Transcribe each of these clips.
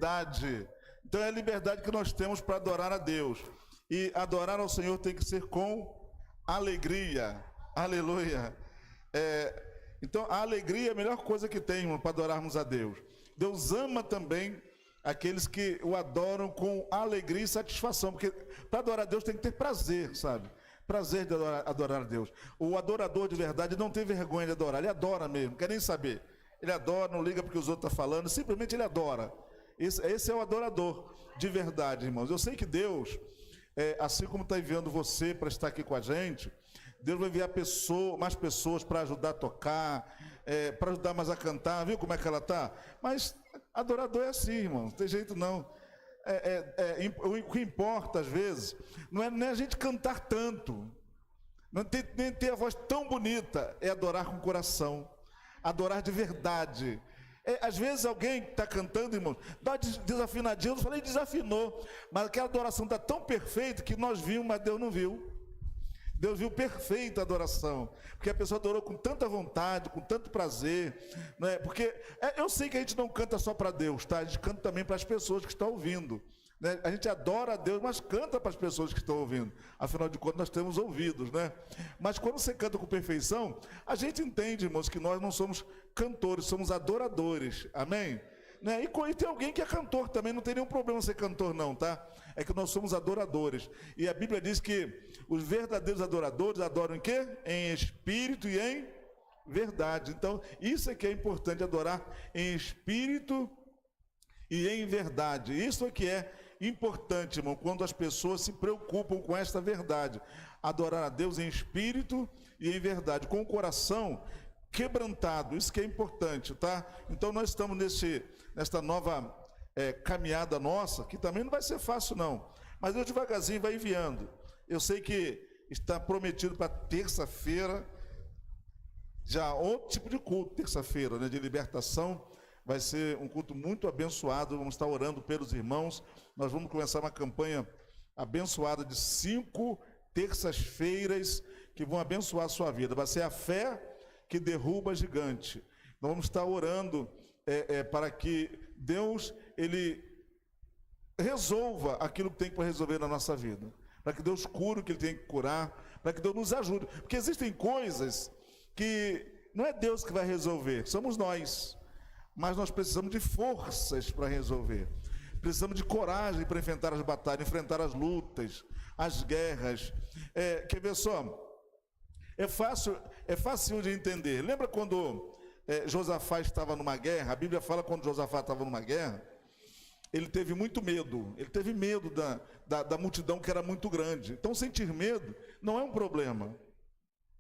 liberdade. Então é a liberdade que nós temos para adorar a Deus. E adorar ao Senhor tem que ser com alegria. Aleluia. Então a alegria é a melhor coisa que tem, irmão, para adorarmos a Deus. Deus ama também aqueles que o adoram com alegria e satisfação, porque para adorar a Deus tem que ter prazer, sabe? Prazer de adorar a Deus. O adorador de verdade não tem vergonha de adorar, ele adora mesmo, não quer nem saber. Ele adora, não liga porque os outros estão falando, simplesmente ele adora. Esse é o adorador de verdade, irmãos. Eu sei que Deus, assim como está enviando você para estar aqui com a gente, Deus vai enviar mais pessoas para ajudar a tocar, para ajudar mais a cantar, viu como é que ela está? Mas adorador é assim, irmão, não tem jeito não. O que importa, às vezes, não é a gente cantar tanto, nem ter a voz tão bonita, é adorar com o coração, adorar de verdade. Às vezes alguém está cantando, irmãos, dá desafinadinho, eu falei desafinou, mas aquela adoração está tão perfeita que nós vimos, mas Deus não viu. Deus viu perfeita a adoração, porque a pessoa adorou com tanta vontade, com tanto prazer, né? Porque eu sei que a gente não canta só para Deus, tá? A gente canta também para as pessoas que estão ouvindo, né? A gente adora a Deus, mas canta para as pessoas que estão ouvindo, afinal de contas nós temos ouvidos, né? Mas quando você canta com perfeição, a gente entende, irmãos, que nós não somos cantores, somos adoradores, amém? Né? E tem alguém que é cantor também, não tem nenhum problema ser cantor não, tá? É que nós somos adoradores. E a Bíblia diz que os verdadeiros adoradores adoram em quê? Em espírito e em verdade. Então, isso é que é importante, adorar em espírito e em verdade. Isso é que é importante, irmão, quando as pessoas se preocupam com esta verdade. Adorar a Deus em espírito e em verdade, com o coração quebrantado, isso que é importante, tá? Então nós estamos nesta nova caminhada nossa, que também não vai ser fácil não, mas Deus devagarzinho vai enviando. Eu sei que está prometido para terça-feira, já outro tipo de culto, terça-feira, né, de libertação, vai ser um culto muito abençoado, vamos estar orando pelos irmãos, nós vamos começar uma campanha abençoada de 5 terças-feiras, que vão abençoar a sua vida, vai ser a fé que derruba gigante. Nós vamos estar orando para que Deus, Ele resolva aquilo que tem para resolver na nossa vida, para que Deus cure o que Ele tem que curar, para que Deus nos ajude, porque existem coisas que não é Deus que vai resolver, somos nós, mas nós precisamos de forças para resolver, precisamos de coragem para enfrentar as batalhas, enfrentar as lutas, as guerras. Quer ver só? É fácil de entender. Lembra quando Josafá estava numa guerra? A Bíblia fala quando Josafá estava numa guerra, ele teve muito medo. Ele teve medo da multidão que era muito grande. Então sentir medo não é um problema.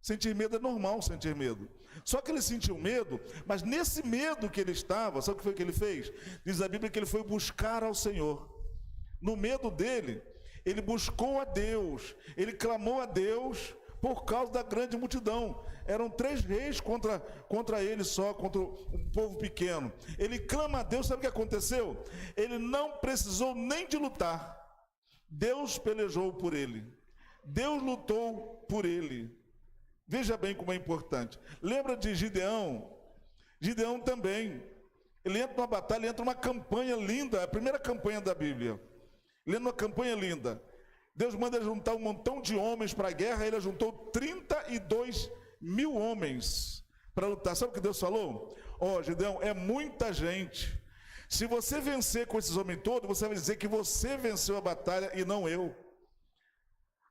Sentir medo é normal, sentir medo. Só que ele sentiu medo, mas nesse medo que ele estava, sabe o que foi que ele fez? Diz a Bíblia que ele foi buscar ao Senhor. No medo dele, ele buscou a Deus, ele clamou a Deus, por causa da grande multidão. Eram 3 reis contra ele só, contra um povo pequeno. Ele clama a Deus, sabe o que aconteceu? Ele não precisou nem de lutar. Deus pelejou por ele. Deus lutou por ele. Veja bem como é importante. Lembra de Gideão? Gideão também. Ele entra numa batalha, entra numa campanha linda, a primeira campanha da Bíblia. Ele entra numa campanha linda. Deus manda ele juntar um montão de homens para a guerra, ele juntou 32 mil homens para lutar. Sabe o que Deus falou? Gideão, é muita gente. Se você vencer com esses homens todos, você vai dizer que você venceu a batalha e não eu.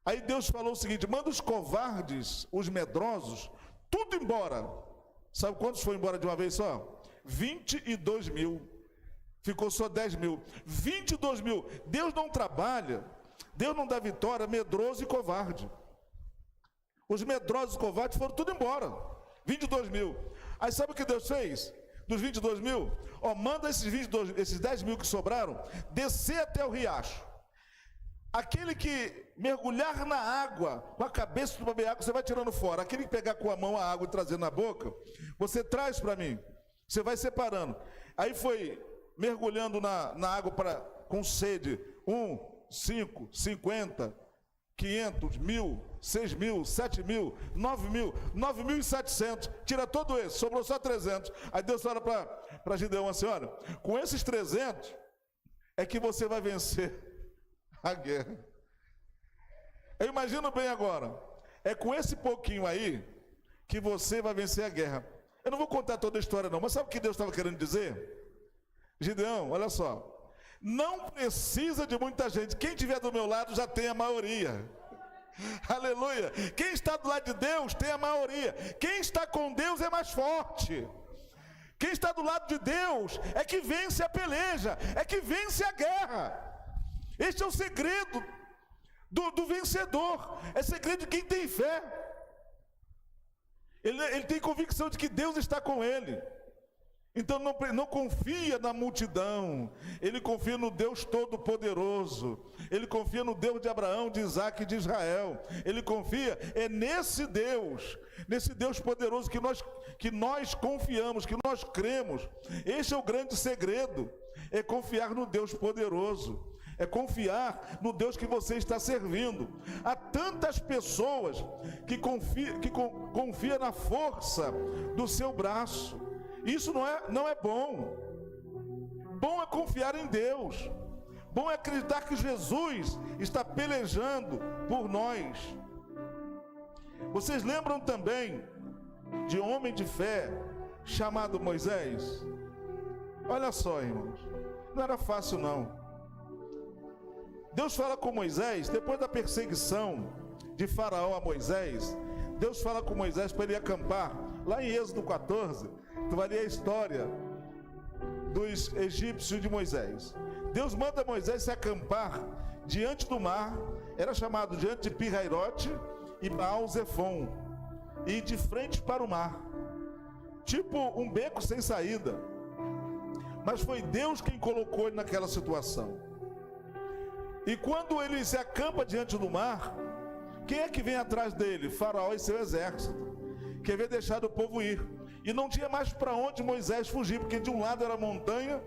Aí Deus falou o seguinte: manda os covardes, os medrosos, tudo embora. Sabe quantos foram embora de uma vez só? 22 mil. Ficou só 10 mil. 22 mil. Deus não trabalha, Deus não dá vitória medroso e covarde. Os medrosos e covardes foram tudo embora. 22 mil. Aí sabe o que Deus fez? Dos 22 mil, manda esses 10 mil que sobraram, descer até o riacho. Aquele que mergulhar na água, com a cabeça para beber água, você vai tirando fora. Aquele que pegar com a mão a água e trazer na boca, você traz para mim. Você vai separando. Aí foi mergulhando na água com sede. 1, 5, 50, 500, 1.000, 6.000, 7.000, 9.000, 9.700. Tira todo esse, sobrou só 300. Aí Deus fala para Gideão assim: olha, com esses 300, é que você vai vencer a guerra. Eu imagino bem agora, é com esse pouquinho aí que você vai vencer a guerra. Eu não vou contar toda a história não, mas sabe o que Deus estava querendo dizer? Gideão, olha só, não precisa de muita gente, quem estiver do meu lado já tem a maioria. Aleluia, quem está do lado de Deus tem a maioria, quem está com Deus é mais forte. Quem está do lado de Deus é que vence a peleja, é que vence a guerra. Este é o segredo do vencedor, é segredo de quem tem fé. Ele tem convicção de que Deus está com ele. Então não confia na multidão, ele confia no Deus Todo-Poderoso, ele confia no Deus de Abraão, de Isaac e de Israel, ele confia nesse Deus poderoso que nós confiamos, que nós cremos. Este é o grande segredo, é confiar no Deus poderoso, é confiar no Deus que você está servindo. Há tantas pessoas que confia na força do seu braço. Isso não é bom. Bom é confiar em Deus. Bom é acreditar que Jesus está pelejando por nós. Vocês lembram também de um homem de fé chamado Moisés? Olha só, irmãos, não era fácil não. Deus fala com Moisés, depois da perseguição de Faraó a Moisés, Deus fala com Moisés para ele acampar. Lá em Êxodo 14, tu vai ler a história dos egípcios de Moisés. Deus manda Moisés se acampar diante do mar, era chamado diante de Pirairote e Baal-Zefon, e de frente para o mar, tipo um beco sem saída. Mas foi Deus quem colocou ele naquela situação. E quando ele se acampa diante do mar, quem é que vem atrás dele? Faraó e seu exército, que havia deixado o povo ir. E não tinha mais para onde Moisés fugir, porque de um lado era montanha,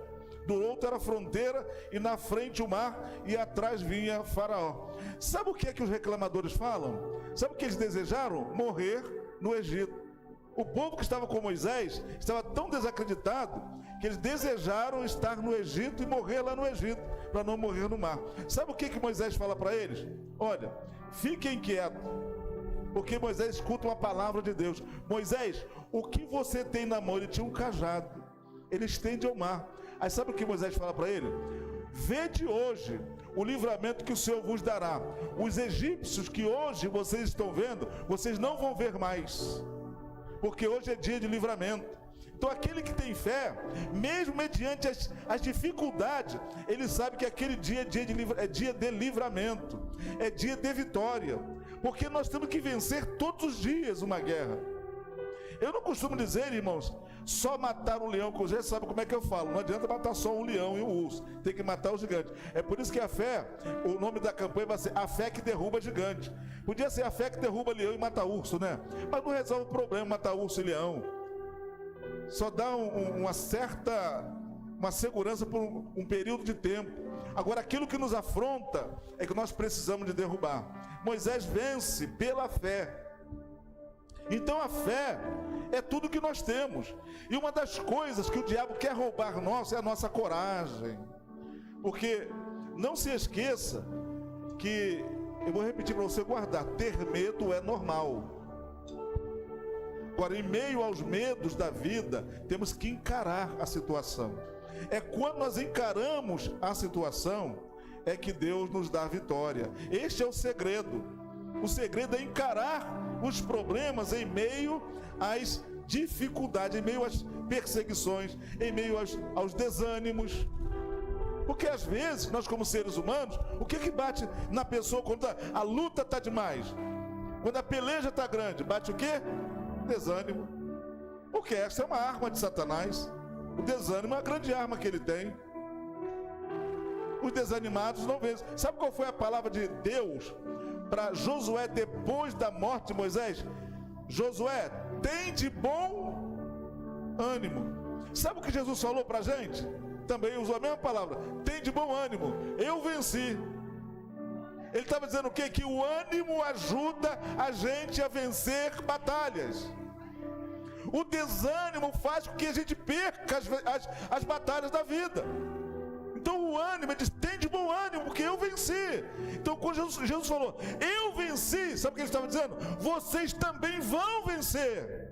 do outro era fronteira, e na frente o mar, e atrás vinha Faraó. Sabe o que é que os reclamadores falam? Sabe o que eles desejaram? Morrer no Egito. O povo que estava com Moisés estava tão desacreditado que eles desejaram estar no Egito e morrer lá no Egito, para não morrer no mar. Sabe o que Moisés fala para eles? Olha, fiquem quietos, porque Moisés escuta uma palavra de Deus. Moisés, o que você tem na mão? Ele tinha um cajado, ele estende ao mar. Aí sabe o que Moisés fala para ele? Vede hoje o livramento que o Senhor vos dará. Os egípcios que hoje vocês estão vendo, vocês não vão ver mais, porque hoje é dia de livramento. Então aquele que tem fé, mesmo mediante as dificuldades, ele sabe que aquele dia é dia de livramento, é dia de vitória, porque nós temos que vencer todos os dias uma guerra. Eu não costumo dizer, irmãos, só matar um leão, que você sabe como é que eu falo, não adianta matar só um leão e um urso, tem que matar o gigante. É por isso que a fé, o nome da campanha vai ser a fé que derruba gigante. Podia ser a fé que derruba leão e mata urso, né? Mas não resolve o problema matar urso e leão. Só dá uma segurança por um período de tempo. Agora aquilo que nos afronta é que nós precisamos de derrubar. Moisés vence pela fé. Então a fé é tudo que nós temos. E uma das coisas que o diabo quer roubar nosso é a nossa coragem. Porque não se esqueça que, eu vou repetir para você guardar, ter medo é normal. Agora, em meio aos medos da vida, temos que encarar a situação. É quando nós encaramos a situação, é que Deus nos dá a vitória. Este é o segredo. O segredo é encarar os problemas em meio às dificuldades, em meio às perseguições, em meio aos desânimos. Porque às vezes, nós como seres humanos, o que bate na pessoa quando a luta está demais? Quando a peleja está grande, bate o quê? Desânimo. Porque essa é uma arma de Satanás. O desânimo é a grande arma que ele tem. Os desanimados não vencem. Sabe qual foi a palavra de Deus para Josué depois da morte de Moisés? Josué, tem de bom ânimo. Sabe o que Jesus falou para a gente? Também usou a mesma palavra. Tem de bom ânimo. Eu venci. Ele estava dizendo o quê? Que o ânimo ajuda a gente a vencer batalhas. O desânimo faz com que a gente perca as batalhas da vida. Então o ânimo, ele diz, tem de bom ânimo, porque eu venci. Então quando Jesus falou, eu venci, sabe o que ele estava dizendo? Vocês também vão vencer.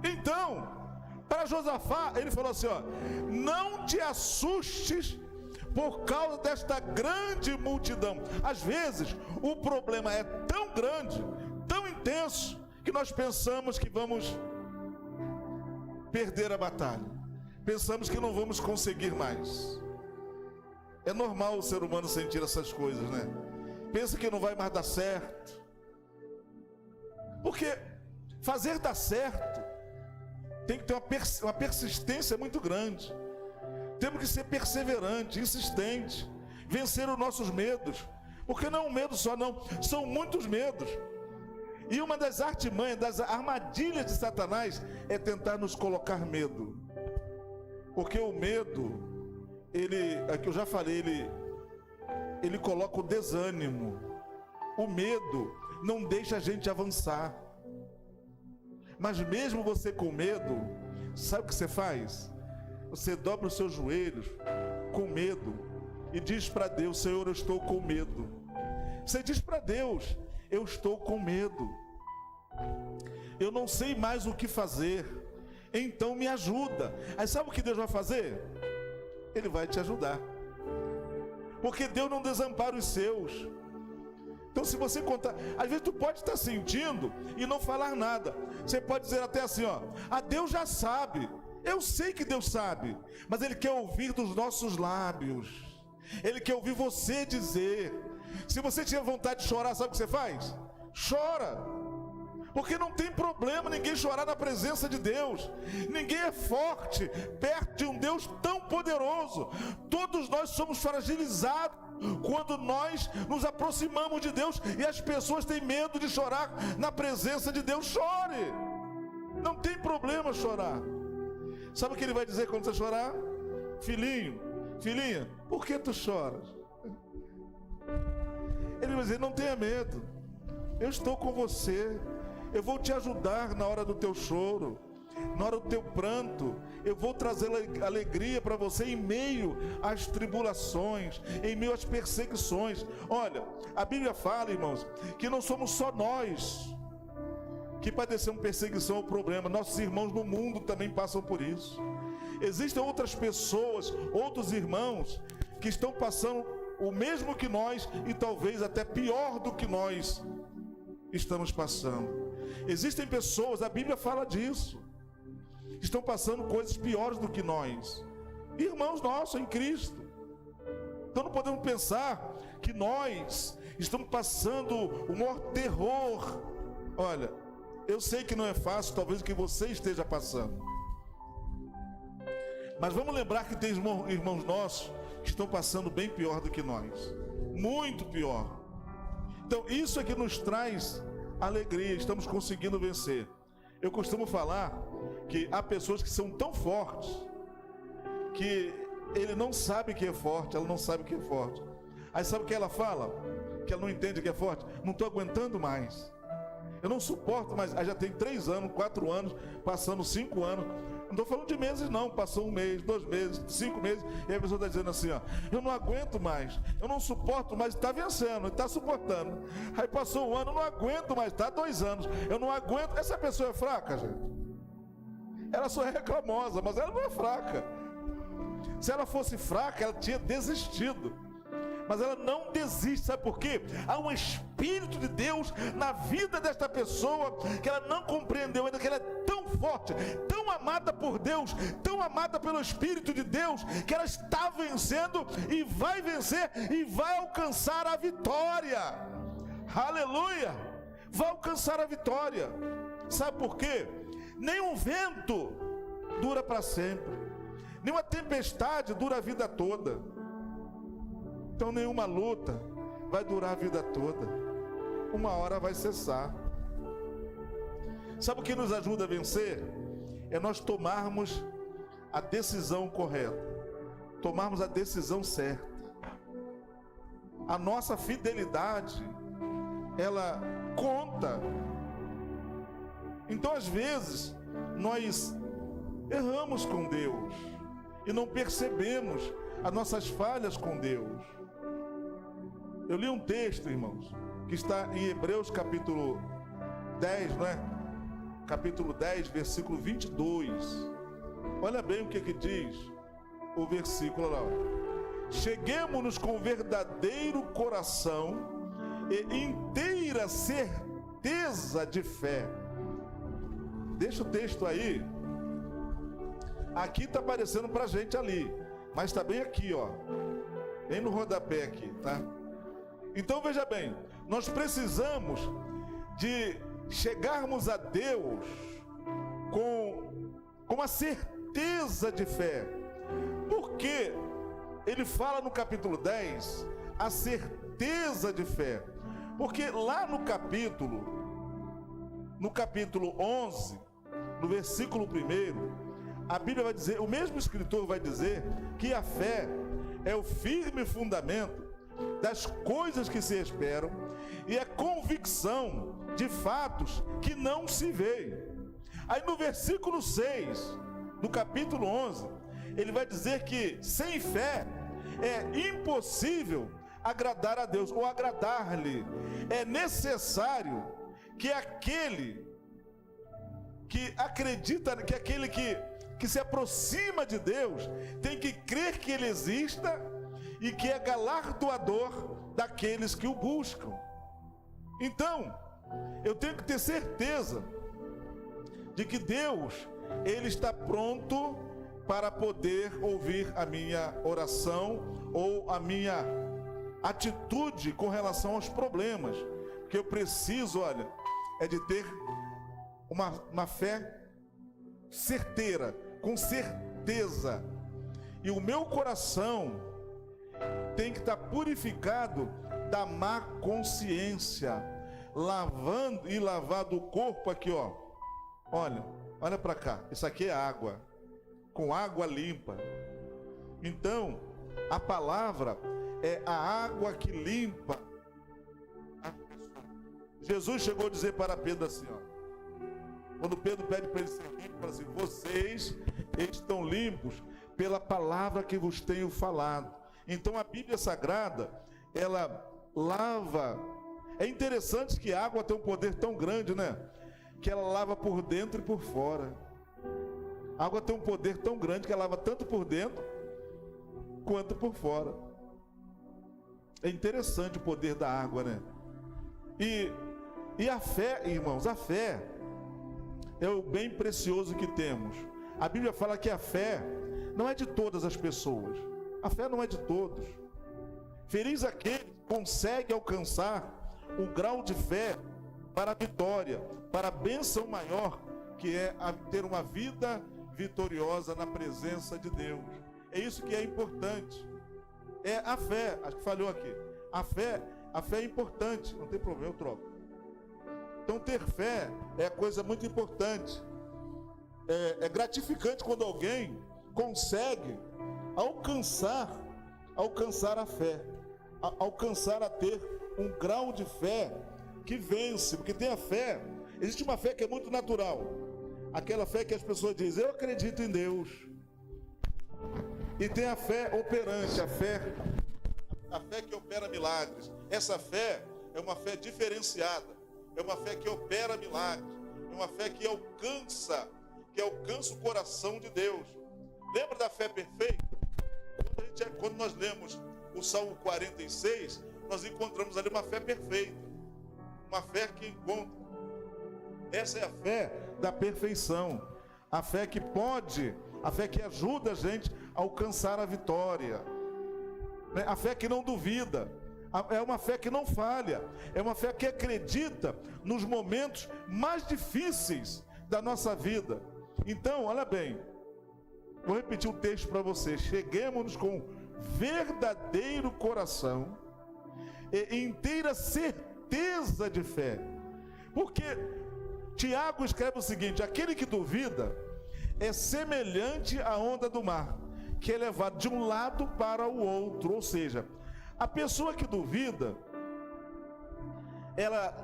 Então, para Josafá, ele falou assim, ó, não te assustes por causa desta grande multidão. Às vezes, o problema é tão grande, tão intenso, que nós pensamos que vamos perder a batalha. Pensamos que não vamos conseguir mais. É normal o ser humano sentir essas coisas, né? Pensa que não vai mais dar certo. Porque fazer dar certo tem que ter uma persistência muito grande. Temos que ser perseverante, insistente, vencer os nossos medos. Porque não é um medo só não, são muitos medos. E uma das artimanhas, das armadilhas de Satanás é tentar nos colocar medo. Porque o medo, aqui eu já falei, ele coloca o desânimo. O medo não deixa a gente avançar. Mas mesmo você com medo, sabe o que você faz? Você dobra os seus joelhos com medo e diz para Deus, Senhor, eu estou com medo. Você diz para Deus, eu estou com medo, eu não sei mais o que fazer, então me ajuda. Aí sabe o que Deus vai fazer? Ele vai te ajudar, porque Deus não desampara os seus. Então se você contar, às vezes tu pode estar sentindo e não falar nada. Você pode dizer até assim, ó, Deus já sabe, eu sei que Deus sabe, mas Ele quer ouvir dos nossos lábios, Ele quer ouvir você dizer. Se você tiver vontade de chorar, sabe o que você faz? Chora, porque não tem problema ninguém chorar na presença de Deus. Ninguém é forte perto de um Deus tão poderoso. Todos nós somos fragilizados quando nós nos aproximamos de Deus, e as pessoas têm medo de chorar na presença de Deus. Chore, não tem problema chorar. Sabe o que Ele vai dizer quando você chorar? Filhinho, filhinha, por que tu choras? Ele vai dizer, não tenha medo, eu estou com você, eu vou te ajudar na hora do teu choro, na hora do teu pranto. Eu vou trazer alegria para você em meio às tribulações, em meio às perseguições. Olha, a Bíblia fala, irmãos, que não somos só nós que padecemos perseguição ou problema. Nossos irmãos no mundo também passam por isso. Existem outras pessoas, outros irmãos que estão passando o mesmo que nós, e talvez até pior do que nós estamos passando. Existem pessoas, a Bíblia fala disso, estão passando coisas piores do que nós, irmãos nossos em Cristo. Então não podemos pensar que nós estamos passando o maior terror. Olha, eu sei que não é fácil, talvez o que você esteja passando, mas vamos lembrar que tem irmãos nossos que estão passando bem pior do que nós, muito pior. Então isso é que nos traz alegria, estamos conseguindo vencer. Eu costumo falar que há pessoas que são tão fortes que ele não sabe que é forte, ela não sabe que é forte. Aí sabe o que ela fala? Que ela não entende que é forte. Não estou aguentando mais, eu não suporto mais. Aí já tem 3 anos, 4 anos, passando 5 anos. Não estou falando de meses não, passou 1 mês, 2 meses, 5 meses, e a pessoa está dizendo assim, ó, eu não aguento mais, eu não suporto mais, está vencendo, está suportando. Aí passou 1 ano, eu não aguento mais, está 2 anos, eu não aguento. Essa pessoa é fraca, gente? Ela só é reclamosa, mas ela não é fraca. Se ela fosse fraca, ela tinha desistido. Mas ela não desiste, sabe por quê? Há um Espírito de Deus na vida desta pessoa, que ela não compreendeu ainda, que ela é tão forte, tão amada por Deus, tão amada pelo Espírito de Deus, que ela está vencendo e vai vencer e vai alcançar a vitória. Aleluia! Vai alcançar a vitória. Sabe por quê? Nenhum vento dura para sempre, nenhuma tempestade dura a vida toda. Então nenhuma luta vai durar a vida toda, uma hora vai cessar. Sabe o que nos ajuda a vencer? É nós tomarmos a decisão correta, tomarmos a decisão certa. A nossa fidelidade, ela conta. Então às vezes nós erramos com Deus, e não percebemos as nossas falhas com Deus. Eu li um texto, irmãos, que está em Hebreus capítulo 10, não é? Capítulo 10, versículo 22. Olha bem o que diz o versículo lá. Cheguemo-nos com verdadeiro coração e inteira certeza de fé. Deixa o texto aí. Aqui está aparecendo para a gente ali, mas está bem aqui, ó, bem no rodapé aqui, tá? Então veja bem, nós precisamos de chegarmos a Deus com a certeza de fé, porque ele fala no capítulo 10 a certeza de fé, porque lá no capítulo 11, no versículo 1, a Bíblia vai dizer, o mesmo escritor vai dizer que a fé é o firme fundamento das coisas que se esperam e a convicção de fatos que não se veem. Aí no versículo 6 do capítulo 11, ele vai dizer que sem fé é impossível agradar a Deus ou agradar-lhe. É necessário que aquele que acredita, que aquele que se aproxima de Deus tem que crer que Ele exista e que é galardoador daqueles que o buscam. Então, eu tenho que ter certeza de que Deus, Ele está pronto para poder ouvir a minha oração ou a minha atitude com relação aos problemas. Porque eu preciso, olha, é de ter uma fé certeira, com certeza. E o meu coração tem que estar purificado da má consciência, lavado o corpo aqui, ó. Olha para cá, isso aqui é água, com água limpa. Então, a palavra é a água que limpa. Jesus chegou a dizer para Pedro assim, ó, quando Pedro pede para ele ser limpo, fala assim: vocês estão limpos pela palavra que vos tenho falado. Então a Bíblia Sagrada, ela lava. É interessante que a água tem um poder tão grande, né? Que ela lava por dentro e por fora. A água tem um poder tão grande que ela lava tanto por dentro quanto por fora. É interessante o poder da água, né? E a fé, irmãos, a fé é o bem precioso que temos. A Bíblia fala que a fé não é de todas as pessoas. A fé não é de todos. Feliz aquele que consegue alcançar o grau de fé para a vitória, para a bênção maior, que é ter uma vida vitoriosa na presença de Deus. É isso que é importante. É a fé, acho que falhou aqui. A fé é importante, não tem problema, eu troco. Então ter fé é coisa muito importante. É gratificante quando alguém consegue alcançar a fé, alcançar a ter um grau de fé que vence, porque tem a fé, existe uma fé que é muito natural, aquela fé que as pessoas dizem: eu acredito em Deus. E tem a fé operante, a fé que opera milagres. Essa fé é uma fé diferenciada, é uma fé que opera milagres, é uma fé que alcança o coração de Deus. Lembra da fé perfeita? Quando nós lemos o Salmo 46, nós encontramos ali uma fé perfeita, uma fé que encontra. Essa é a fé da perfeição, a fé que ajuda a gente a alcançar a vitória, a fé que não duvida, é uma fé que não falha, é uma fé que acredita nos momentos mais difíceis da nossa vida. Então, olha bem, vou repetir o texto para você: cheguemos com verdadeiro coração e inteira certeza de fé. Porque Tiago escreve o seguinte: aquele que duvida é semelhante à onda do mar, que é levado de um lado para o outro. Ou seja, a pessoa que duvida, ela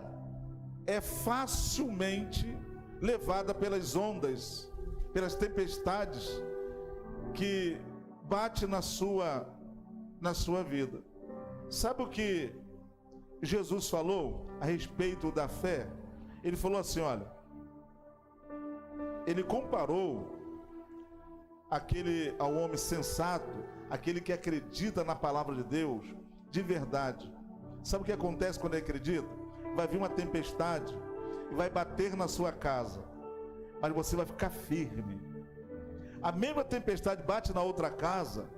é facilmente levada pelas ondas, pelas tempestades que bate na sua vida. Sabe o que Jesus falou a respeito da fé? Ele falou assim, olha, ele comparou ao homem sensato, aquele que acredita na palavra de Deus de verdade. Sabe o que acontece quando ele acredita? Vai vir uma tempestade e vai bater na sua casa, mas você vai ficar firme. A mesma tempestade bate na outra casa,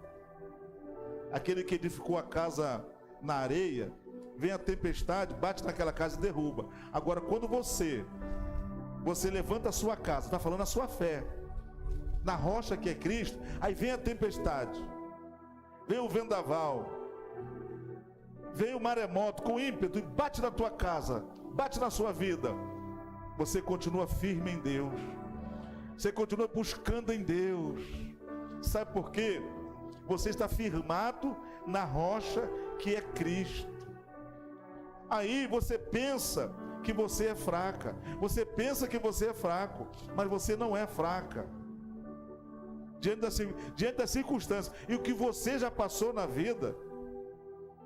aquele que edificou a casa na areia, vem a tempestade, bate naquela casa e derruba. Agora, quando você levanta a sua casa, está falando a sua fé, na rocha que é Cristo, aí vem a tempestade, vem o vendaval, vem o maremoto com ímpeto e bate na tua casa, bate na sua vida. Você continua firme em Deus, você continua buscando em Deus. Sabe por quê? Você está firmado na rocha que é Cristo. Aí você pensa que você é fraca, você pensa que você é fraco, mas você não é fraca. Diante das circunstâncias e o que você já passou na vida,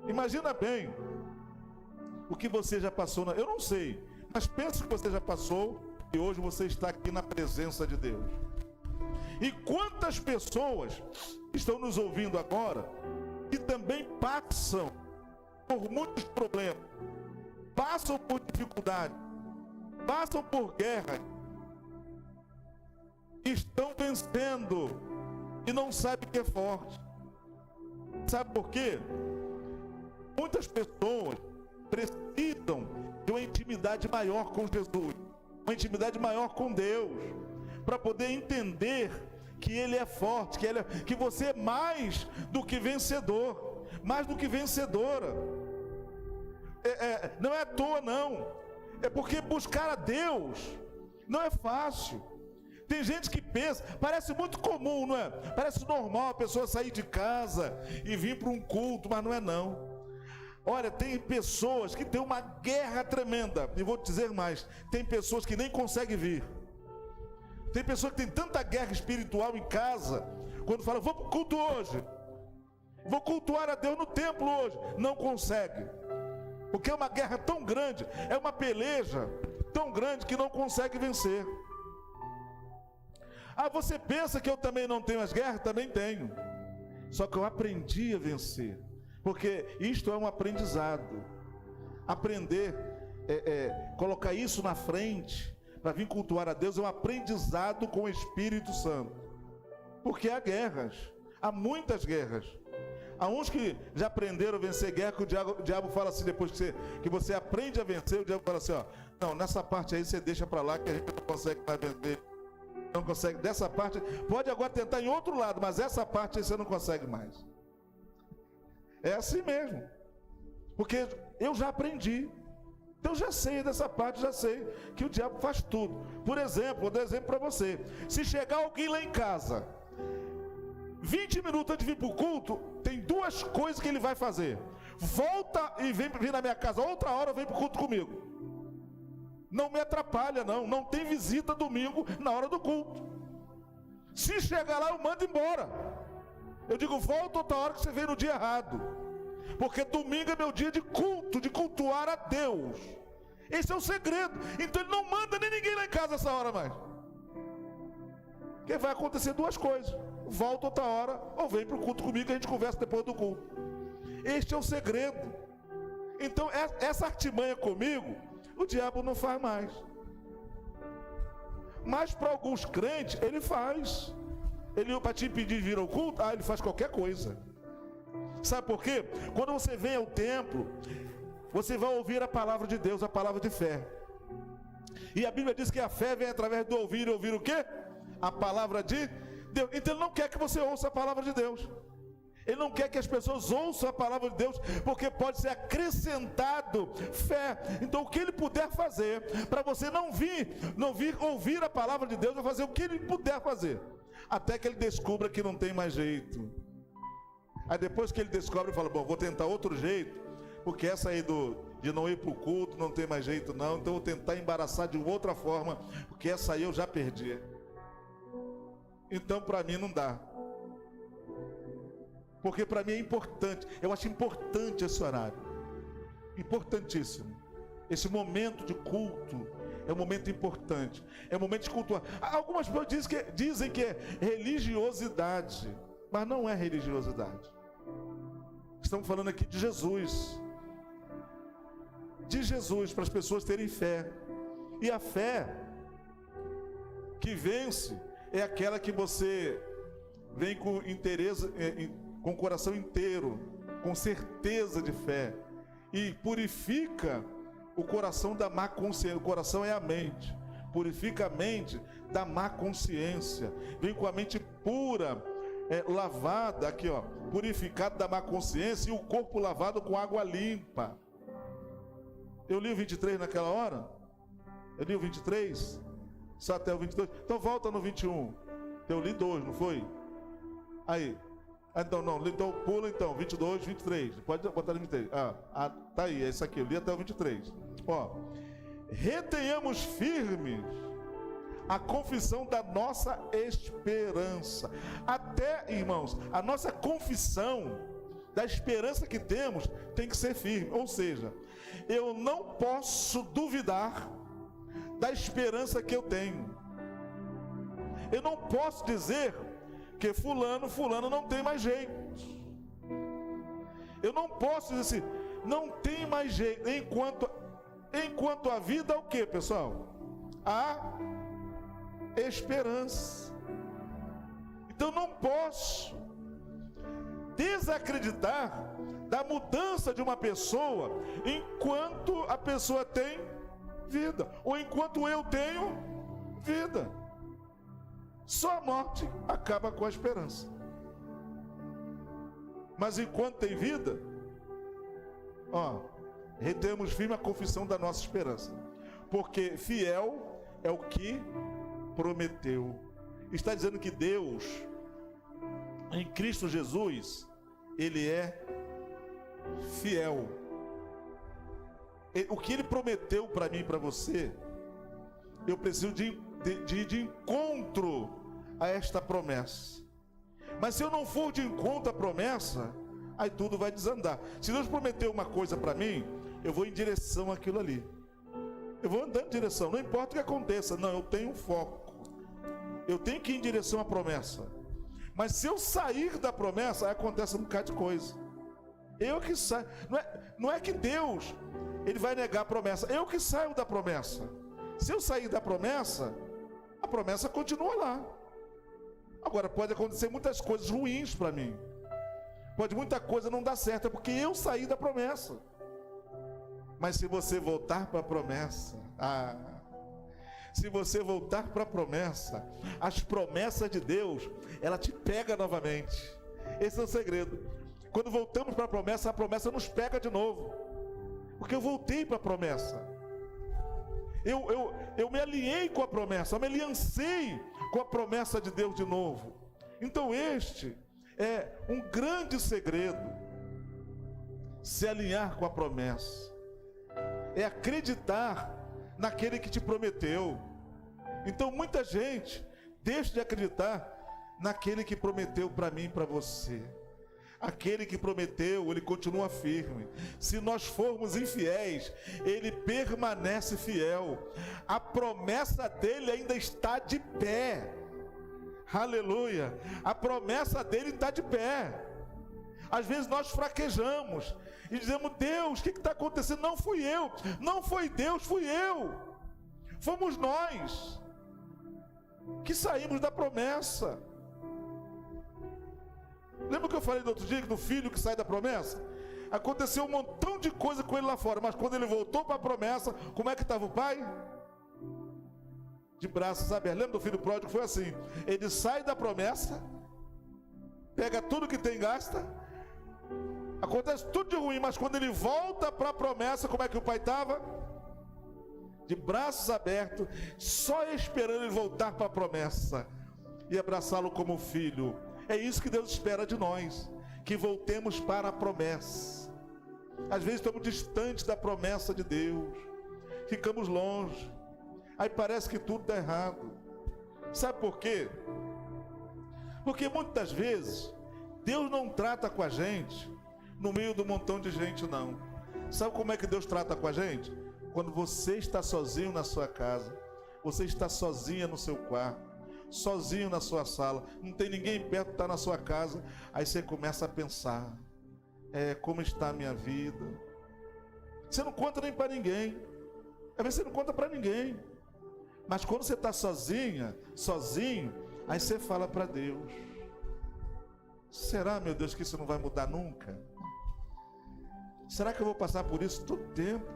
imagina bem o que você já passou eu não sei, mas pensa que você já passou e hoje você está aqui na presença de Deus. E quantas pessoas estão nos ouvindo agora que também passam por muitos problemas, passam por dificuldade, passam por guerra, estão vencendo e não sabem que é forte. Sabe por quê? Muitas pessoas precisam de uma intimidade maior com Jesus, uma intimidade maior com Deus, para poder entender que Ele é forte, que você é mais do que vencedor, mais do que vencedora. Não é à toa não, é porque buscar a Deus não é fácil. Tem gente que pensa, parece muito comum, não é? Parece normal a pessoa sair de casa e vir para um culto, mas não é não. Olha, tem pessoas que têm uma guerra tremenda, e vou te dizer mais, tem pessoas que nem conseguem vir. Tem pessoas que têm tanta guerra espiritual em casa, quando falam, vou para o culto hoje, vou cultuar a Deus no templo hoje, não consegue. Porque é uma guerra tão grande, é uma peleja tão grande que não consegue vencer. Ah, você pensa que eu também não tenho as guerras? Também tenho. Só que eu aprendi a vencer. Porque isto é um aprendizado. Aprender, colocar isso na frente, para vir cultuar a Deus, é um aprendizado com o Espírito Santo. Porque há guerras, há muitas guerras. Há uns que já aprenderam a vencer guerra, que o diabo fala assim, depois que você aprende a vencer, o diabo fala assim, ó, não, nessa parte aí você deixa para lá que a gente não consegue mais vencer. Não consegue, dessa parte, pode agora tentar em outro lado, mas essa parte aí você não consegue mais. É assim mesmo, porque eu já aprendi, então já sei dessa parte, já sei que o diabo faz tudo. Por exemplo, vou dar exemplo para você, se chegar alguém lá em casa, 20 minutos antes de vir para o culto, tem duas coisas que ele vai fazer: volta e vem na minha casa, outra hora vem para o culto comigo. Não me atrapalha não tem visita domingo na hora do culto. Se chegar lá eu mando embora. Eu digo, volta outra hora que você veio no dia errado. Porque domingo é meu dia de culto, de cultuar a Deus. Esse é o segredo. Então ele não manda nem ninguém lá em casa essa hora mais. Porque vai acontecer duas coisas: volta outra hora ou vem para o culto comigo, a gente conversa depois do culto. Este é o segredo. Então essa artimanha comigo o diabo não faz mais. Mas para alguns crentes ele faz. Ele, para te impedir de vir ao culto, ele faz qualquer coisa. Sabe por quê? Quando você vem ao templo, você vai ouvir a palavra de Deus, a palavra de fé. E a Bíblia diz que a fé vem através do ouvir. E ouvir o quê? A palavra de Deus. Então ele não quer que você ouça a palavra de Deus. Ele não quer que as pessoas ouçam a palavra de Deus, porque pode ser acrescentado fé. Então o que ele puder fazer, para você não vir ouvir a palavra de Deus, vai fazer o que ele puder fazer, até que ele descubra que não tem mais jeito. Aí depois que ele descobre, ele fala, bom, vou tentar outro jeito, porque essa aí de não ir para o culto, não tem mais jeito não, então vou tentar embaraçar de outra forma, porque essa aí eu já perdi. Então para mim não dá. porque para mim é importante. Eu acho importante esse horário, importantíssimo. Esse momento de culto é um momento importante, é um momento de cultuar. Algumas pessoas dizem que é religiosidade, mas não é religiosidade. Estamos falando aqui de Jesus, para as pessoas terem fé. E a fé que vence é aquela que você vem com interesse, com o coração inteiro, com certeza de fé, e purifica o coração da má consciência. O coração é a mente, purifica a mente da má consciência, vem com a mente pura, lavada, aqui ó, purificado da má consciência, e o corpo lavado com água limpa. Eu li o 23 naquela hora? Eu li o 23? Só até o 22? Então volta no 21. Eu li 2, não foi? Aí. Então não, então pula então, 22, 23. Pode botar no 23. Tá aí, é isso aqui, eu li até o 23. Ó. Retenhamos firmes a confissão da nossa esperança. Até, irmãos, a nossa confissão da esperança que temos tem que ser firme. Ou seja, eu não posso duvidar da esperança que eu tenho. Eu não posso dizer que fulano não tem mais jeito. Eu não posso dizer assim, não tem mais jeito. Enquanto a vida é o que, pessoal? A esperança. Então não posso desacreditar da mudança de uma pessoa enquanto a pessoa tem vida, ou enquanto eu tenho vida. Só a morte acaba com a esperança. Mas enquanto tem vida, retemos firme a confissão da nossa esperança, porque fiel é o que prometeu. Está dizendo que Deus, em Cristo Jesus, Ele é fiel. O que Ele prometeu para mim e para você, eu preciso de encontro a esta promessa. Mas se eu não for de encontro à promessa, aí tudo vai desandar. Se Deus prometeu uma coisa para mim, eu vou em direção àquilo ali. Eu vou andando em direção, não importa o que aconteça. Não, eu tenho um foco. Eu tenho que ir em direção à promessa. Mas se eu sair da promessa, aí acontece um bocado de coisa. Eu que saio. Não é que Deus, Ele vai negar a promessa. Eu que saio da promessa. Se eu sair da promessa, a promessa continua lá. Agora, pode acontecer muitas coisas ruins para mim. Pode muita coisa não dar certo, é porque eu saí da promessa. Mas se você voltar para a promessa, se você voltar para a promessa, as promessas de Deus, ela te pega novamente. Esse é o segredo. Quando voltamos para a promessa nos pega de novo. Porque eu voltei para a promessa. Eu me alinhei com a promessa, eu me aliancei com a promessa de Deus de novo. Então este é um grande segredo. Se alinhar com a promessa. É acreditar naquele que te prometeu. Então muita gente deixa de acreditar naquele que prometeu para mim e para você. Aquele que prometeu, ele continua firme. Se nós formos infiéis, ele permanece fiel. A promessa dele ainda está de pé. Aleluia. A promessa dele está de pé. Às vezes nós fraquejamos e dizemos: Deus, o que está acontecendo? Não fui eu, não foi Deus, fui eu. Fomos nós que saímos da promessa. Lembra que eu falei do outro dia, do filho que sai da promessa? Aconteceu um montão de coisa com ele lá fora, mas quando ele voltou para a promessa, como é que estava o pai? De braços abertos. Lembra do filho pródigo? Foi assim: ele sai da promessa, pega tudo que tem, gasta, acontece tudo de ruim, mas quando ele volta para a promessa, como é que o pai estava? De braços abertos, só esperando ele voltar para a promessa e abraçá-lo como filho. É isso que Deus espera de nós, que voltemos para a promessa. Às vezes estamos distantes da promessa de Deus, ficamos longe, aí parece que tudo está errado. Sabe por quê? Porque muitas vezes Deus não trata com a gente no meio do montão de gente, não. Sabe como é que Deus trata com a gente? Quando você está sozinho na sua casa, você está sozinha no seu quarto, sozinho na sua sala, não tem ninguém perto, está na sua casa, aí você começa a pensar, como está a minha vida? Você não conta nem para ninguém, às vezes você não conta para ninguém, mas quando você está sozinha, sozinho, aí você fala para Deus. Será, meu Deus, que isso não vai mudar nunca? Será que eu vou passar por isso todo tempo?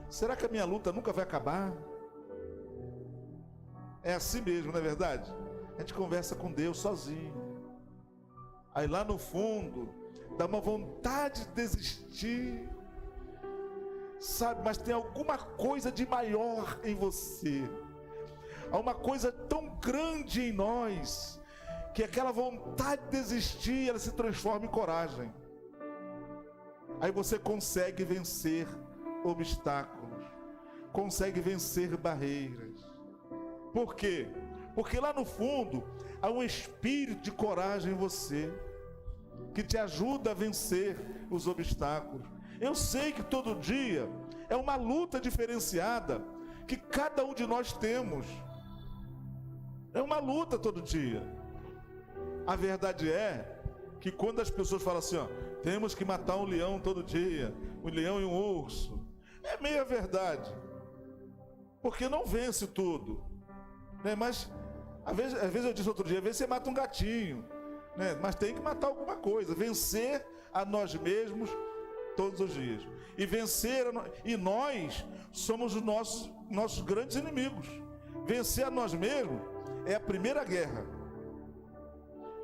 Será que a minha luta nunca vai acabar? É assim mesmo, não é verdade? A gente conversa com Deus sozinho. Aí lá no fundo, dá uma vontade de desistir. Sabe, mas tem alguma coisa de maior em você. Há uma coisa tão grande em nós, que aquela vontade de desistir, ela se transforma em coragem. Aí você consegue vencer obstáculos, consegue vencer barreiras. Por quê? Porque lá no fundo há um espírito de coragem em você, que te ajuda a vencer os obstáculos. Eu sei que todo dia é uma luta diferenciada que cada um de nós temos. É uma luta todo dia. A verdade é que quando as pessoas falam assim, temos que matar um leão todo dia, um leão e um urso, é meia verdade, porque não vence tudo, né? Mas às vezes eu disse outro dia, às vezes você mata um gatinho, né? Mas tem que matar alguma coisa, vencer a nós mesmos todos os dias, e e nós somos os nossos grandes inimigos. Vencer a nós mesmos é a primeira guerra.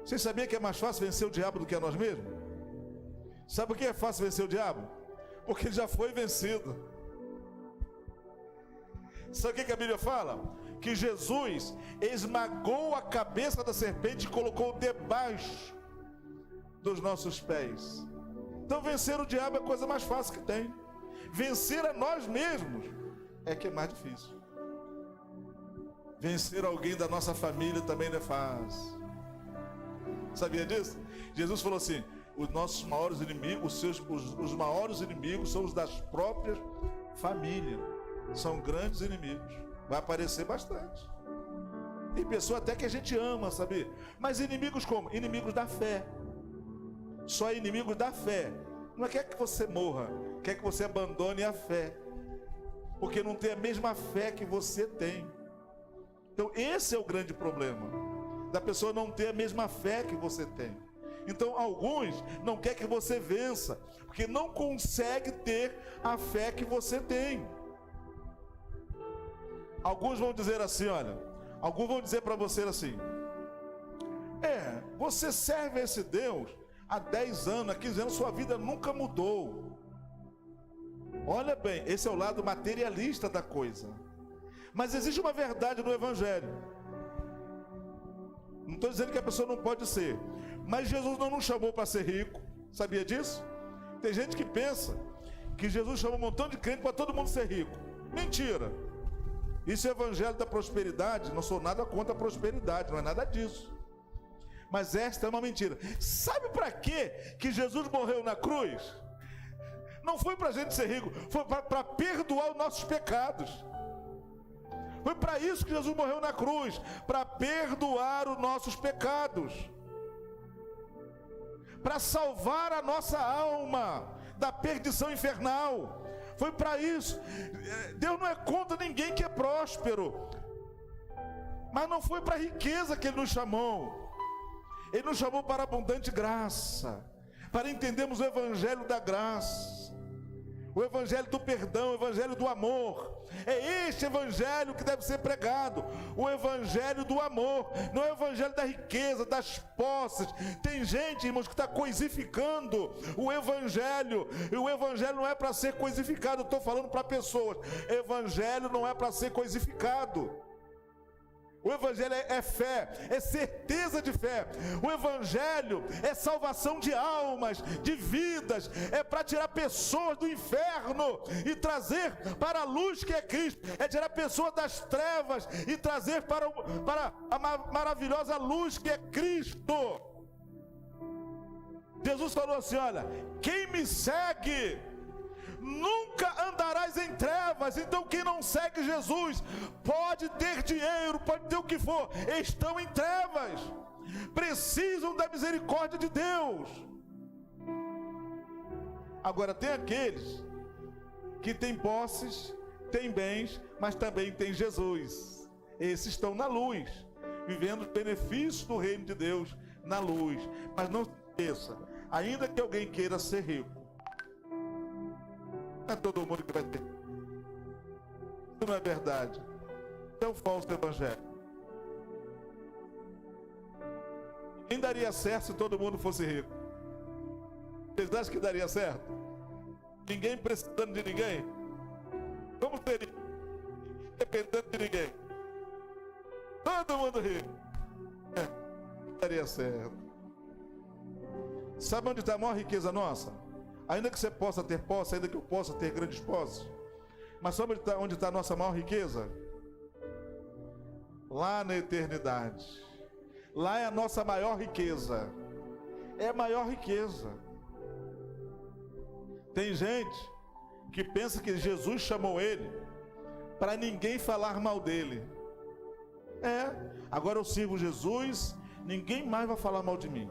Você sabia que é mais fácil vencer o diabo do que a nós mesmos? Sabe por que é fácil vencer o diabo? Porque ele já foi vencido. Sabe o que a Bíblia fala? Que Jesus esmagou a cabeça da serpente e colocou debaixo dos nossos pés. Então vencer o diabo é a coisa mais fácil que tem. Vencer a nós mesmos é que é mais difícil. Vencer alguém da nossa família também não é fácil. Sabia disso? Jesus falou assim, os nossos maiores inimigos, os maiores inimigos são os das próprias famílias. São grandes inimigos. Vai aparecer bastante. Tem pessoa até que a gente ama, sabia? Mas inimigos como? Inimigos da fé. Só inimigos da fé. Não quer que você morra, quer que você abandone a fé, porque não tem a mesma fé que você tem. Então esse é o grande problema, da pessoa não ter a mesma fé que você tem. Então alguns não querem que você vença, porque não consegue ter a fé que você tem. Alguns vão dizer assim, alguns vão dizer para você assim, você serve a esse Deus há 10 anos, há 15 anos, sua vida nunca mudou. Olha bem, esse é o lado materialista da coisa. Mas existe uma verdade no Evangelho. Não estou dizendo que a pessoa não pode ser, mas Jesus não nos chamou para ser rico. Sabia disso? Tem gente que pensa que Jesus chamou um montão de crente para todo mundo ser rico. Mentira. Isso é o Evangelho da prosperidade. Não sou nada contra a prosperidade, não é nada disso. Mas esta é uma mentira. Sabe para quê que Jesus morreu na cruz? Não foi para a gente ser rico, foi para perdoar os nossos pecados. Foi para isso que Jesus morreu na cruz, para perdoar os nossos pecados, para salvar a nossa alma da perdição infernal. Foi para isso. Deus não é contra ninguém que é próspero, mas não foi para a riqueza que Ele nos chamou. Ele nos chamou para abundante graça, para entendermos o Evangelho da graça, o Evangelho do perdão, o Evangelho do amor. É este Evangelho que deve ser pregado, o Evangelho do amor, não é o Evangelho da riqueza, das posses. Tem gente, irmãos, que está coisificando o Evangelho, e o Evangelho não é para ser coisificado. Eu estou falando para pessoas, Evangelho não é para ser coisificado. O Evangelho é fé, é certeza de fé. O Evangelho é salvação de almas, de vidas. É para tirar pessoas do inferno e trazer para a luz que é Cristo. É tirar pessoas das trevas e trazer para a maravilhosa luz que é Cristo. Jesus falou assim: olha, quem me segue nunca andarás em trevas. Então quem não segue Jesus pode ter dinheiro, pode ter o que for, estão em trevas, precisam da misericórdia de Deus. Agora tem aqueles que têm posses, têm bens, mas também têm Jesus. Esses estão na luz, vivendo os benefícios do reino de Deus na luz. Mas não se esqueça, ainda que alguém queira ser rico, não é todo mundo que vai ter. Isso não é verdade. É um falso evangelho. Nem daria certo se todo mundo fosse rico. Vocês acham que daria certo? Ninguém precisando de ninguém? Como seria? Dependendo de ninguém. Todo mundo rico. Daria certo. Sabe onde está a maior riqueza nossa? Ainda que você possa ter posse, ainda que eu possa ter grandes posses, mas sabe onde está a nossa maior riqueza? Lá na eternidade. Lá é a nossa maior riqueza. É a maior riqueza. Tem gente que pensa que Jesus chamou ele para ninguém falar mal dele. Agora eu sirvo Jesus, ninguém mais vai falar mal de mim.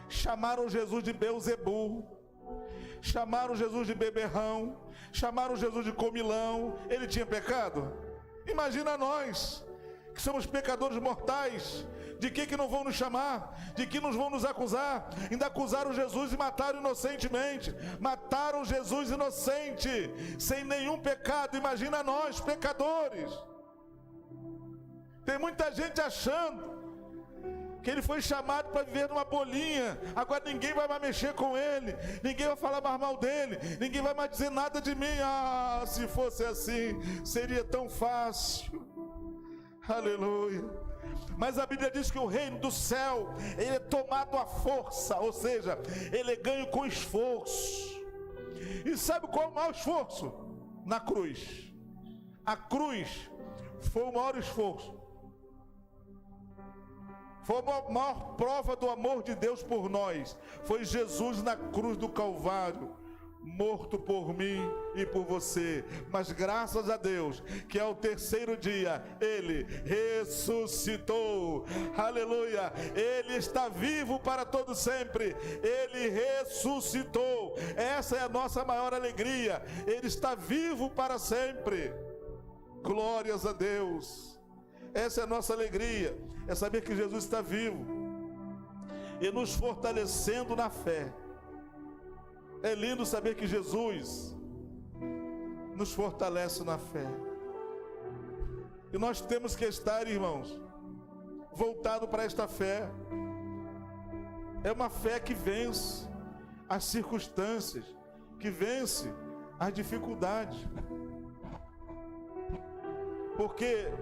Chamaram Jesus de Beelzebul, chamaram Jesus de beberrão, chamaram Jesus de comilão. Ele tinha pecado? Imagina nós, que somos pecadores mortais. De que não vão nos chamar? De que nos vão nos acusar? Ainda acusaram Jesus e mataram inocentemente. Mataram Jesus inocente, sem nenhum pecado. Imagina nós, pecadores. Tem muita gente achando que ele foi chamado para viver numa bolinha. Agora ninguém vai mais mexer com ele, ninguém vai falar mais mal dele, ninguém vai mais dizer nada de mim. Se fosse assim, seria tão fácil. Aleluia. Mas a Bíblia diz que o reino do céu, ele é tomado à força, ou seja, ele é ganho com esforço. E sabe qual é o maior esforço? Na cruz. A cruz foi o maior esforço. Foi a maior prova do amor de Deus por nós. Foi Jesus na cruz do Calvário, morto por mim e por você. Mas graças a Deus, que ao terceiro dia ele ressuscitou. Aleluia. Ele está vivo para todo sempre. Ele ressuscitou. Essa é a nossa maior alegria. Ele está vivo para sempre. Glórias a Deus. Essa é a nossa alegria, é saber que Jesus está vivo e nos fortalecendo na fé. É lindo saber que Jesus nos fortalece na fé. E nós temos que estar, irmãos, voltado para esta fé. É uma fé que vence as circunstâncias, que vence as dificuldades. Porque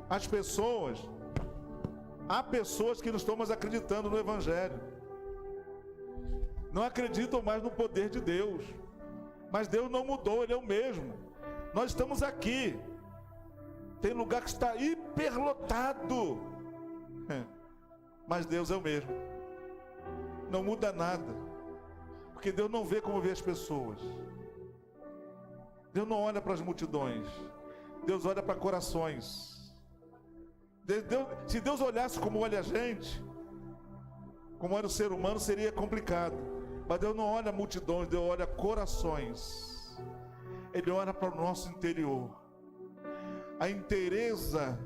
há pessoas que não estão mais acreditando no Evangelho, não acreditam mais no poder de Deus, mas Deus não mudou, Ele é o mesmo. Nós estamos aqui, tem lugar que está hiperlotado, mas Deus é o mesmo, não muda nada, porque Deus não vê como vê as pessoas, Deus não olha para as multidões, Deus olha para corações. Se Deus olhasse como olha a gente, como olha o ser humano, seria complicado. Mas Deus não olha multidões, Deus olha corações. Ele olha para o nosso interior. A inteireza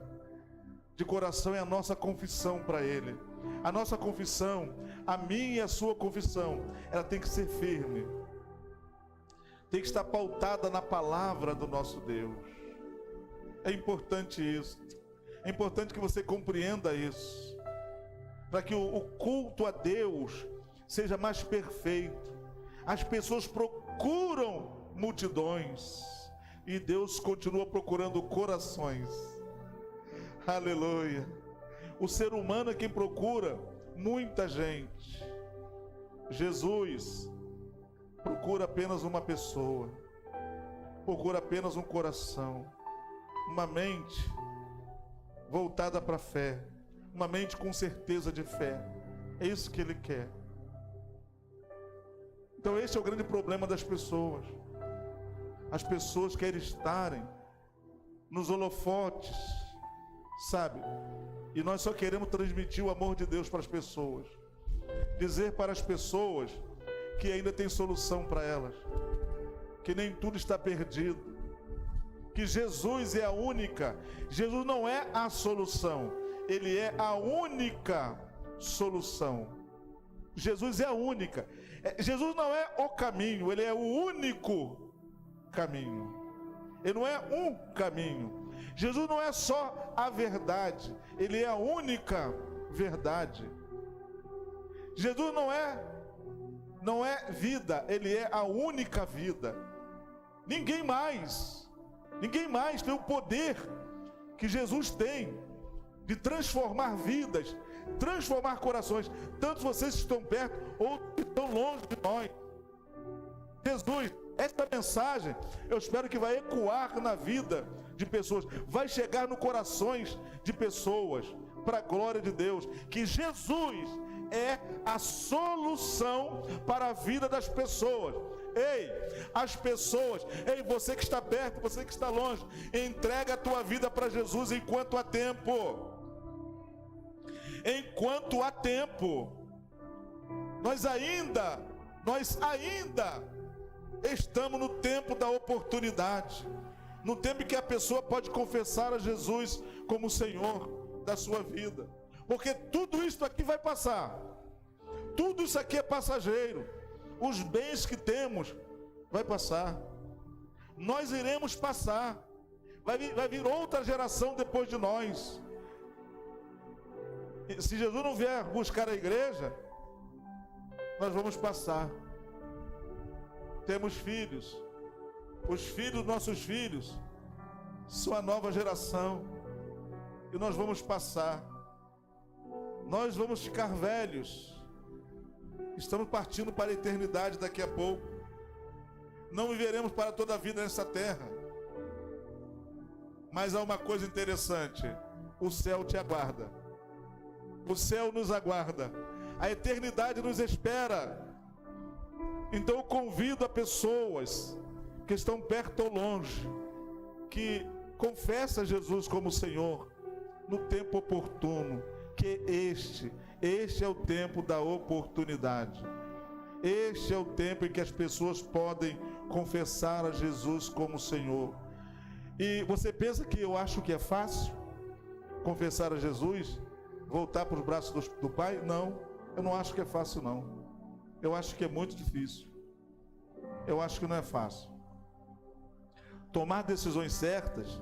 de coração é a nossa confissão para Ele. A nossa confissão, a minha e a sua confissão, ela tem que ser firme, tem que estar pautada na palavra do nosso Deus. É importante isso. É importante que você compreenda isso, para que o culto a Deus seja mais perfeito. As pessoas procuram multidões e Deus continua procurando corações. Aleluia. O ser humano é quem procura muita gente. Jesus procura apenas uma pessoa, procura apenas um coração, uma mente voltada para a fé, uma mente com certeza de fé. É isso que Ele quer. Então esse é o grande problema das pessoas. As pessoas querem estarem nos holofotes, sabe? E nós só queremos transmitir o amor de Deus para as pessoas. Dizer para as pessoas que ainda tem solução para elas, que nem tudo está perdido, que Jesus é a única. Jesus não é a solução, Ele é a única solução. Jesus é a única. Jesus não é o caminho, Ele é o único caminho. Ele não é um caminho. Jesus não é só a verdade, Ele é a única verdade. Jesus não é vida, Ele é a única vida. Ninguém mais tem o poder que Jesus tem de transformar vidas, transformar corações, tanto vocês que estão perto ou que estão longe de nós. Jesus, esta mensagem, eu espero que vai ecoar na vida de pessoas, vai chegar no corações de pessoas, para a glória de Deus, que Jesus é a solução para a vida das pessoas. Ei, as pessoas, ei, você que está perto, você que está longe, entrega a tua vida para Jesus enquanto há tempo. Enquanto há tempo. Nós ainda estamos no tempo da oportunidade, no tempo em que a pessoa pode confessar a Jesus como Senhor da sua vida, porque tudo isso aqui vai passar, tudo isso aqui é passageiro. Os bens que temos vai passar, nós iremos passar, vai vir outra geração depois de nós. E se Jesus não vier buscar a igreja, nós vamos passar. Temos filhos, os filhos dos nossos filhos são a nova geração, e nós vamos passar, nós vamos ficar velhos, estamos partindo para a eternidade daqui a pouco, não viveremos para toda a vida nessa terra. Mas há uma coisa interessante: o céu te aguarda, o céu nos aguarda, a eternidade nos espera. Então eu convido a pessoas que estão perto ou longe, que confessam Jesus como Senhor no tempo oportuno, que este é o tempo da oportunidade. Este é o tempo em que as pessoas podem confessar a Jesus como Senhor. E você pensa que eu acho que é fácil confessar a Jesus, voltar para os braços do Pai? Não, eu não acho que é fácil não. Eu acho que é muito difícil. Eu acho que não é fácil. Tomar decisões certas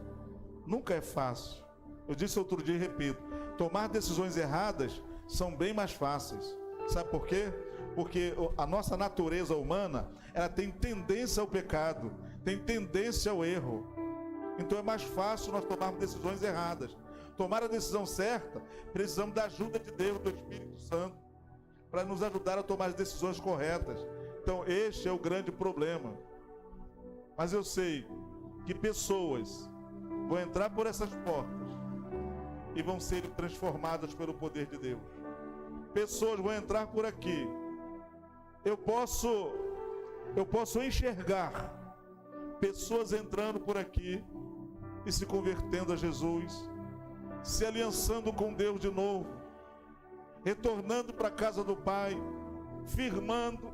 nunca é fácil. Eu disse outro dia e repito: tomar decisões erradas são bem mais fáceis. Sabe por quê? Porque a nossa natureza humana, ela tem tendência ao pecado, tem tendência ao erro. Então é mais fácil nós tomarmos decisões erradas. Tomar a decisão certa, precisamos da ajuda de Deus, do Espírito Santo, para nos ajudar a tomar as decisões corretas. Então este é o grande problema. Mas eu sei que pessoas vão entrar por essas portas e vão ser transformadas pelo poder de Deus. Pessoas vão entrar por aqui. Eu posso enxergar pessoas entrando por aqui e se convertendo a Jesus, se aliançando com Deus de novo, retornando para a casa do Pai, firmando,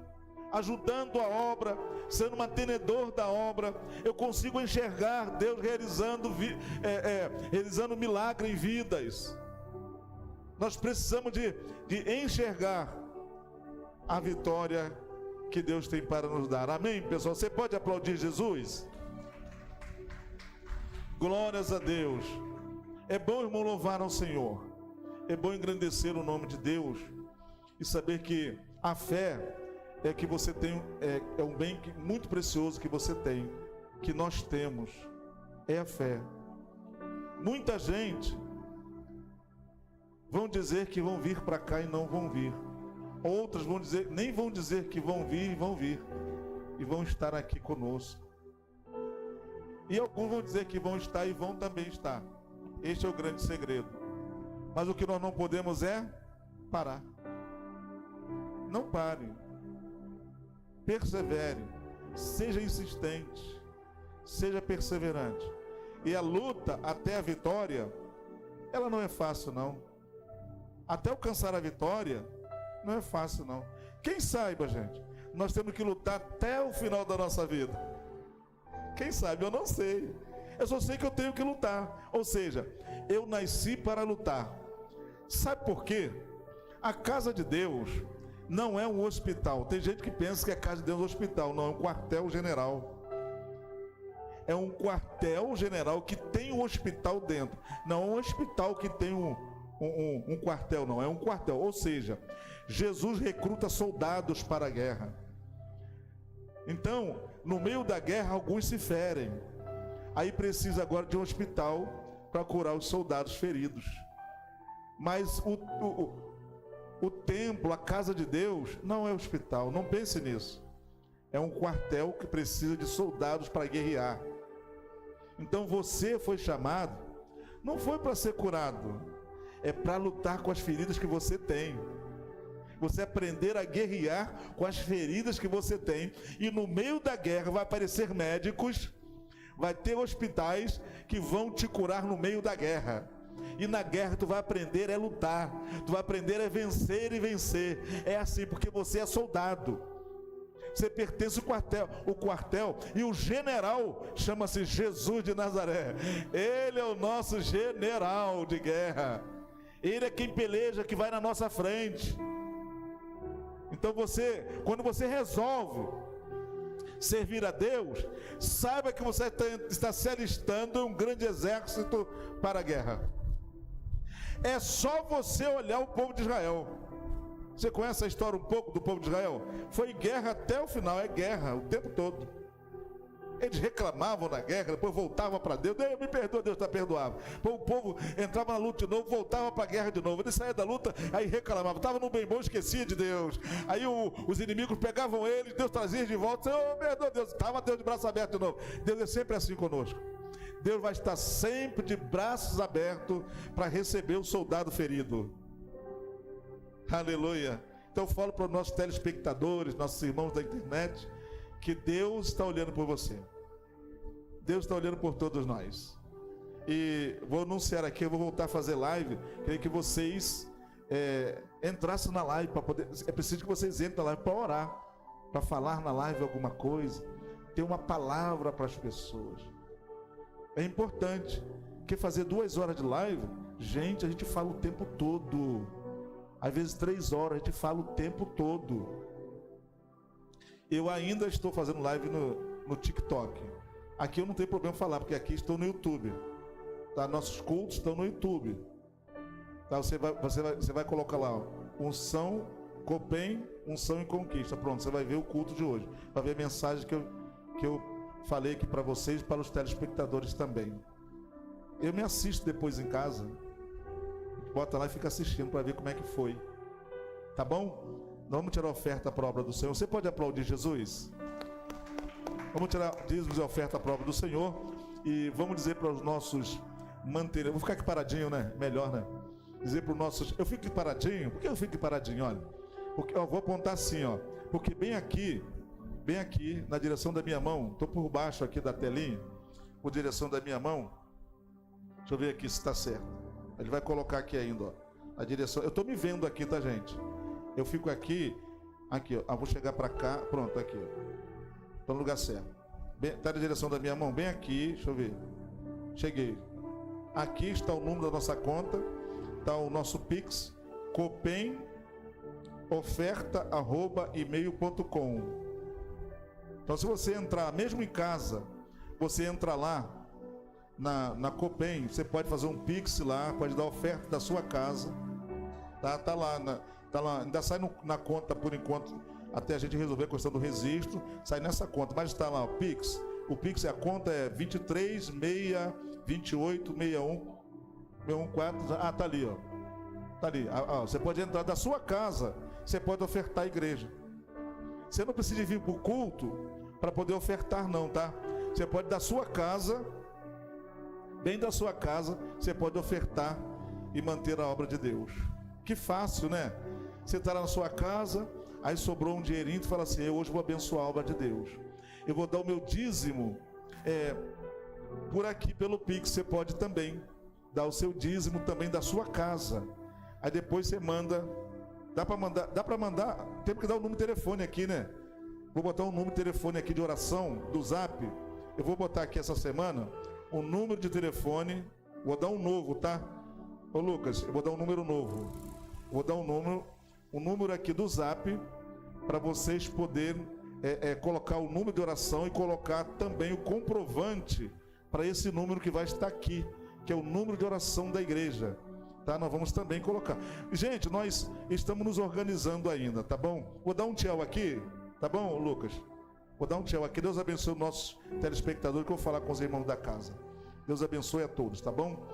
ajudando a obra, sendo mantenedor da obra. Eu consigo enxergar Deus realizando milagre em vidas. Nós precisamos de enxergar a vitória que Deus tem para nos dar. Amém, pessoal? Você pode aplaudir Jesus? Glórias a Deus. É bom, irmão, louvar ao Senhor. É bom engrandecer o nome de Deus e saber que a fé é que você tem, é um bem muito precioso que você tem, que nós temos, é a fé. Muita gente vão dizer que vão vir para cá e não vão vir. Outros vão dizer, nem vão dizer que vão vir e vão vir, e vão estar aqui conosco. E alguns vão dizer que vão estar e vão também estar. Este é o grande segredo. Mas o que nós não podemos é parar. Não pare. Persevere. Seja insistente. Seja perseverante. E a luta até a vitória, ela não é fácil, não. Até alcançar a vitória, não é fácil, não. Quem saiba, gente, nós temos que lutar até o final da nossa vida. Quem sabe? Eu não sei. Eu só sei que eu tenho que lutar. Ou seja, eu nasci para lutar. Sabe por quê? A casa de Deus não é um hospital. Tem gente que pensa que a casa de Deus é um hospital. Não, é um quartel-general. É um quartel-general que tem um hospital dentro. Não é um hospital que tem um quartel, não. É um quartel. Ou seja, Jesus recruta soldados para a guerra. Então, no meio da guerra, alguns se ferem. Aí precisa agora de um hospital para curar os soldados feridos. Mas o templo, a casa de Deus, não é hospital. Não pense nisso. É um quartel que precisa de soldados para guerrear. Então você foi chamado, não foi para ser curado, é para lutar com as feridas que você tem. Você aprender a guerrear com as feridas que você tem. E no meio da guerra vai aparecer médicos, vai ter hospitais que vão te curar no meio da guerra. E na guerra tu vai aprender a lutar, tu vai aprender a vencer e vencer. É assim, porque você é soldado. Você pertence ao quartel, e o general chama-se Jesus de Nazaré. Ele é o nosso general de guerra. Ele é quem peleja, que vai na nossa frente. Então quando você resolve servir a Deus, saiba que você está se alistando em um grande exército para a guerra. É só você olhar o povo de Israel. Você conhece a história um pouco do povo de Israel? Foi guerra até o final, é guerra o tempo todo. Eles reclamavam na guerra, depois voltavam para Deus. Deus me perdoa, Deus está perdoado. O povo entrava na luta de novo, voltava para a guerra de novo. Ele saía da luta, aí reclamava. Estava no bem bom, esquecia de Deus. Aí os inimigos pegavam eles, Deus trazia de volta. Senhor, perdoa, Deus. Estava Deus de braço aberto de novo. Deus é sempre assim conosco. Deus vai estar sempre de braços abertos para receber o soldado ferido. Aleluia. Então eu falo para os nossos telespectadores, nossos irmãos da internet, que Deus está olhando por você. Deus está olhando por todos nós. E vou anunciar aqui, eu vou voltar a fazer live. Queria que vocês entrassem na live para poder. É preciso que vocês entrem na live para orar, para falar na live alguma coisa, ter uma palavra para as pessoas. É importante, porque fazer 2 horas de live, gente, a gente fala o tempo todo. Às vezes 3 horas, a gente fala o tempo todo. Eu ainda estou fazendo live no TikTok. Aqui eu não tenho problema falar, porque aqui estou no YouTube. Tá? Nossos cultos estão no YouTube. Tá? Você vai colocar lá, ó, unção, Copem, unção e conquista. Pronto, você vai ver o culto de hoje. Vai ver a mensagem que eu falei aqui para vocês e para os telespectadores também. Eu me assisto depois em casa. Bota lá e fica assistindo para ver como é que foi. Tá bom? Vamos tirar a oferta para a obra do Senhor. Você pode aplaudir Jesus? Vamos tirar dízimos e oferta para a obra do Senhor. E vamos dizer para os nossos manter. Eu vou ficar aqui paradinho, né? Melhor, né? Dizer para os nossos. Eu fico aqui paradinho. Por que eu fico aqui paradinho? Olha. Porque eu vou apontar assim, ó. Porque bem aqui, na direção da minha mão, estou por baixo aqui da telinha, por direção da minha mão. Deixa eu ver aqui se está certo. Ele vai colocar aqui ainda, ó, a direção. Eu estou me vendo aqui, tá, gente? Eu fico aqui, ó. Vou chegar para cá, pronto, aqui, ó. Estou no lugar certo. Está na direção da minha mão, bem aqui, deixa eu ver. Cheguei. Aqui está o número da nossa conta, está o nosso Pix, Copem, oferta@email.com. Então, se você entrar, mesmo em casa, você entra lá na Copem, você pode fazer um Pix lá, pode dar oferta da sua casa, tá lá, ainda sai na conta por enquanto, até a gente resolver a questão do registro, sai nessa conta, mas está lá o Pix. O Pix, a conta é 23.628.61.14. Tá ali, ó. Tá ali. Você pode entrar da sua casa, você pode ofertar a igreja. Você não precisa vir para o culto para poder ofertar, não, tá? Você pode da sua casa bem da sua casa, você pode ofertar e manter a obra de Deus. Que fácil, né? Você está lá na sua casa, aí sobrou um dinheirinho, tu fala assim: eu hoje vou abençoar a obra de Deus, eu vou dar o meu dízimo por aqui pelo Pix. Você pode também dar o seu dízimo também da sua casa. Aí depois você manda. Dá para mandar, tem que dar o número de telefone aqui, né? Vou botar um número de telefone aqui de oração do Zap. Eu vou botar aqui essa semana o número de telefone. Vou dar um novo, tá? Ô Lucas, eu vou dar um número novo. Vou dar um número aqui do Zap, para vocês poderem colocar o número de oração e colocar também o comprovante para esse número que vai estar aqui, que é o número de oração da igreja. Tá? Nós vamos também colocar. Gente, nós estamos nos organizando ainda, tá bom? Vou dar um tchau aqui, tá bom, Lucas? Vou dar um tchau aqui. Deus abençoe os nossos telespectadores, que eu vou falar com os irmãos da casa. Deus abençoe a todos, tá bom?